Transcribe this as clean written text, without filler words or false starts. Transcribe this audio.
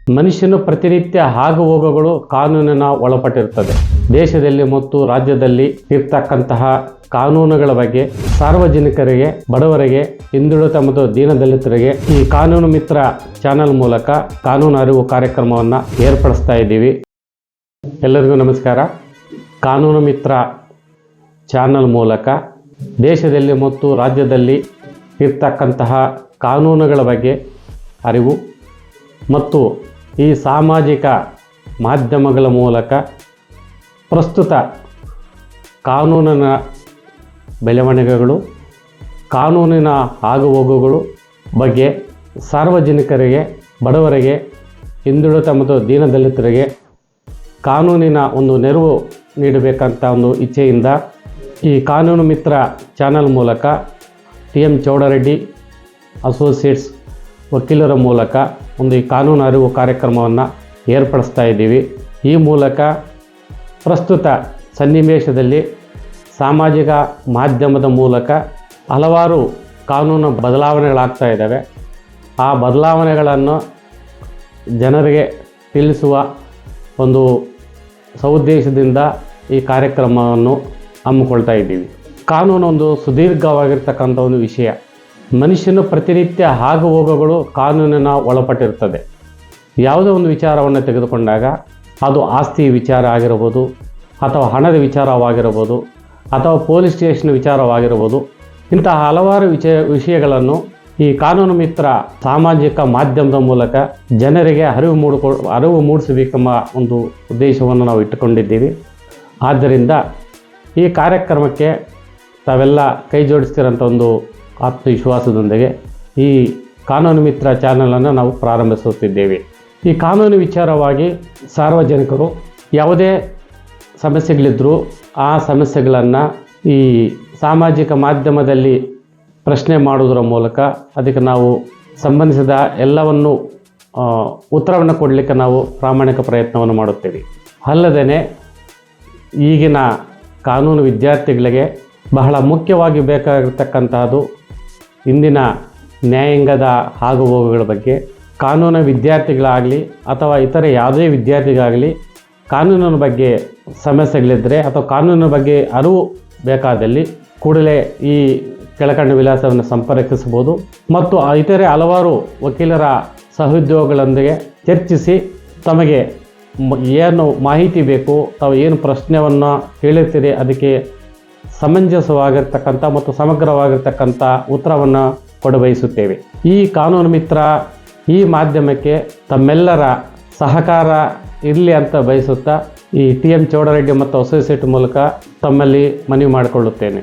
ಮನುಷ್ಯನು ಪ್ರತಿನಿತ್ಯ ಆಗು-ಹೋಗುಗಳು ಕಾನೂನಿನ ಒಳಪಟ್ಟಿರುತ್ತದೆ. ದೇಶದಲ್ಲಿ ಮತ್ತು ರಾಜ್ಯದಲ್ಲಿ ಇರ್ತಕ್ಕಂತಹ ಕಾನೂನುಗಳ ಬಗ್ಗೆ ಸಾರ್ವಜನಿಕರಿಗೆ, ಬಡವರಿಗೆ, ಹಿಂದುಳಿದ ಮತ್ತು ದೀನದಲಿತರಿಗೆ ಈ ಕಾನೂನು ಮಿತ್ರ ಚಾನೆಲ್ ಮೂಲಕ ಕಾನೂನು ಅರಿವು ಕಾರ್ಯಕ್ರಮವನ್ನು ಏರ್ಪಡಿಸ್ತಾ ಇದ್ದೀವಿ. ಎಲ್ಲರಿಗೂ ನಮಸ್ಕಾರ. ಕಾನೂನು ಮಿತ್ರ ಚಾನೆಲ್ ಮೂಲಕ ದೇಶದಲ್ಲಿ ಮತ್ತು ರಾಜ್ಯದಲ್ಲಿ ಇರ್ತಕ್ಕಂತಹ ಕಾನೂನುಗಳ ಬಗ್ಗೆ ಅರಿವು ಮತ್ತು ಈ ಸಾಮಾಜಿಕ ಮಾಧ್ಯಮಗಳ ಮೂಲಕ ಪ್ರಸ್ತುತ ಕಾನೂನಿನ ಬೆಳವಣಿಗೆಗಳು, ಕಾನೂನಿನ ಆಗುಹೋಗುಗಳು ಬಗ್ಗೆ ಸಾರ್ವಜನಿಕರಿಗೆ, ಬಡವರಿಗೆ, ಹಿಂದುಳಿದ ಮತ್ತು ದೀನದಲಿತರಿಗೆ ಕಾನೂನಿನ ಒಂದು ನೆರವು ನೀಡಬೇಕಂತ ಒಂದು ಇಚ್ಛೆಯಿಂದ ಈ ಕಾನೂನು ಮಿತ್ರ ಚಾನಲ್ ಮೂಲಕ TM ಚೌಡರೆಡ್ಡಿ ಅಸೋಸಿಯೇಟ್ಸ್ ವಕೀಲರ ಮೂಲಕ ಒಂದು ಈ ಕಾನೂನು ಅರಿವು ಕಾರ್ಯಕ್ರಮವನ್ನು ಏರ್ಪಡಿಸ್ತಾ ಇದ್ದೀವಿ. ಈ ಮೂಲಕ ಪ್ರಸ್ತುತ ಸನ್ನಿವೇಶದಲ್ಲಿ ಸಾಮಾಜಿಕ ಮಾಧ್ಯಮದ ಮೂಲಕ ಹಲವಾರು ಕಾನೂನು ಬದಲಾವಣೆಗಳಾಗ್ತಾ ಇದ್ದಾವೆ. ಆ ಬದಲಾವಣೆಗಳನ್ನು ಜನರಿಗೆ ತಿಳಿಸುವ ಒಂದು ಸದುದ್ದೇಶದಿಂದ ಈ ಕಾರ್ಯಕ್ರಮವನ್ನು ಹಮ್ಮಿಕೊಳ್ತಾ ಇದ್ದೀವಿ. ಕಾನೂನು ಒಂದು ಸುದೀರ್ಘವಾಗಿರ್ತಕ್ಕಂಥ ಒಂದು ವಿಷಯ. ಮನುಷ್ಯನು ಪ್ರತಿನಿತ್ಯ ಆಗು-ಹೋಗುಗಳು ಕಾನೂನಿನ ಒಳಪಟ್ಟಿರುತ್ತದೆ. ಯಾವುದೇ ಒಂದು ವಿಚಾರವನ್ನು ತೆಗೆದುಕೊಂಡಾಗ ಅದು ಆಸ್ತಿ ವಿಚಾರ ಆಗಿರ್ಬೋದು, ಅಥವಾ ಹಣದ ವಿಚಾರವಾಗಿರ್ಬೋದು, ಅಥವಾ ಪೊಲೀಸ್ ಸ್ಟೇಷನ್ ವಿಚಾರವಾಗಿರ್ಬೋದು, ಇಂತಹ ಹಲವಾರು ವಿಷಯಗಳನ್ನು ಈ ಕಾನೂನು ಮಿತ್ರ ಸಾಮಾಜಿಕ ಮಾಧ್ಯಮದ ಮೂಲಕ ಜನರಿಗೆ ಅರಿವು ಮೂಡಿಸಬೇಕೆಂಬ ಒಂದು ಉದ್ದೇಶವನ್ನು ನಾವು ಇಟ್ಟುಕೊಂಡಿದ್ದೀವಿ. ಆದ್ದರಿಂದ ಈ ಕಾರ್ಯಕ್ರಮಕ್ಕೆ ತಾವೆಲ್ಲ ಕೈ ಜೋಡಿಸ್ತಿರೋಂಥ ಒಂದು ಆತ್ಮವಿಶ್ವಾಸದೊಂದಿಗೆ ಈ ಕಾನೂನು ಮಿತ್ರ ಚಾನಲನ್ನು ನಾವು ಪ್ರಾರಂಭಿಸುತ್ತಿದ್ದೇವೆ. ಈ ಕಾನೂನು ವಿಚಾರವಾಗಿ ಸಾರ್ವಜನಿಕರು ಯಾವುದೇ ಸಮಸ್ಯೆಗಳಿದ್ದರೂ ಆ ಸಮಸ್ಯೆಗಳನ್ನು ಈ ಸಾಮಾಜಿಕ ಮಾಧ್ಯಮದಲ್ಲಿ ಪ್ರಶ್ನೆ ಮಾಡುವುದರ ಮೂಲಕ ಅದಕ್ಕೆ ನಾವು ಸಂಬಂಧಿಸಿದ ಎಲ್ಲವನ್ನು ಉತ್ತರವನ್ನು ಕೊಡಲಿಕ್ಕೆ ನಾವು ಪ್ರಾಮಾಣಿಕ ಪ್ರಯತ್ನವನ್ನು ಮಾಡುತ್ತೇವೆ. ಅಲ್ಲದೇ ಈಗಿನ ಕಾನೂನು ವಿದ್ಯಾರ್ಥಿಗಳಿಗೆ ಬಹಳ ಮುಖ್ಯವಾಗಿ ಬೇಕಾಗಿರ್ತಕ್ಕಂತಹದ್ದು ಇಂದಿನ ನ್ಯಾಯಾಂಗದ ಆಗುಹೋಗುಗಳ ಬಗ್ಗೆ. ಕಾನೂನು ವಿದ್ಯಾರ್ಥಿಗಳಾಗಲಿ ಅಥವಾ ಇತರೆ ಯಾವುದೇ ವಿದ್ಯಾರ್ಥಿಗಳಾಗಲಿ ಕಾನೂನಿನ ಬಗ್ಗೆ ಸಮಸ್ಯೆಗಳಿದ್ದರೆ ಅಥವಾ ಕಾನೂನಿನ ಬಗ್ಗೆ ಅರಿವು ಬೇಕಾದಲ್ಲಿ ಕೂಡಲೇ ಈ ಕೆಳಕಂಡ ವಿಳಾಸವನ್ನು ಸಂಪರ್ಕಿಸಬಹುದು ಮತ್ತು ಇತರೆ ಹಲವಾರು ವಕೀಲರ ಸಹೋದ್ಯೋಗಿಗಳೊಂದಿಗೆ ಚರ್ಚಿಸಿ ತಮಗೆ ಏನು ಮಾಹಿತಿ ಬೇಕು, ತಾವು ಏನು ಪ್ರಶ್ನೆಯನ್ನು ಕೇಳಿರ್ತೀರಿ ಅದಕ್ಕೆ ಸಮಂಜಸವಾಗಿರ್ತಕ್ಕಂಥ ಮತ್ತು ಸಮಗ್ರವಾಗಿರ್ತಕ್ಕಂಥ ಉತ್ತರವನ್ನು ಕೊಡಬಯಸುತ್ತೇವೆ. ಈ ಕಾನೂನು ಮಿತ್ರ ಈ ಮಾಧ್ಯಮಕ್ಕೆ ತಮ್ಮೆಲ್ಲರ ಸಹಕಾರ ಇರಲಿ ಅಂತ ಬಯಸುತ್ತಾ ಈ TM ಚೌಡರೆಡ್ಡಿ ಮತ್ತು ಅಸೋಸಿಯೇಟ್ ಮೂಲಕ ತಮ್ಮಲ್ಲಿ ಮನವಿ ಮಾಡಿಕೊಳ್ಳುತ್ತೇನೆ.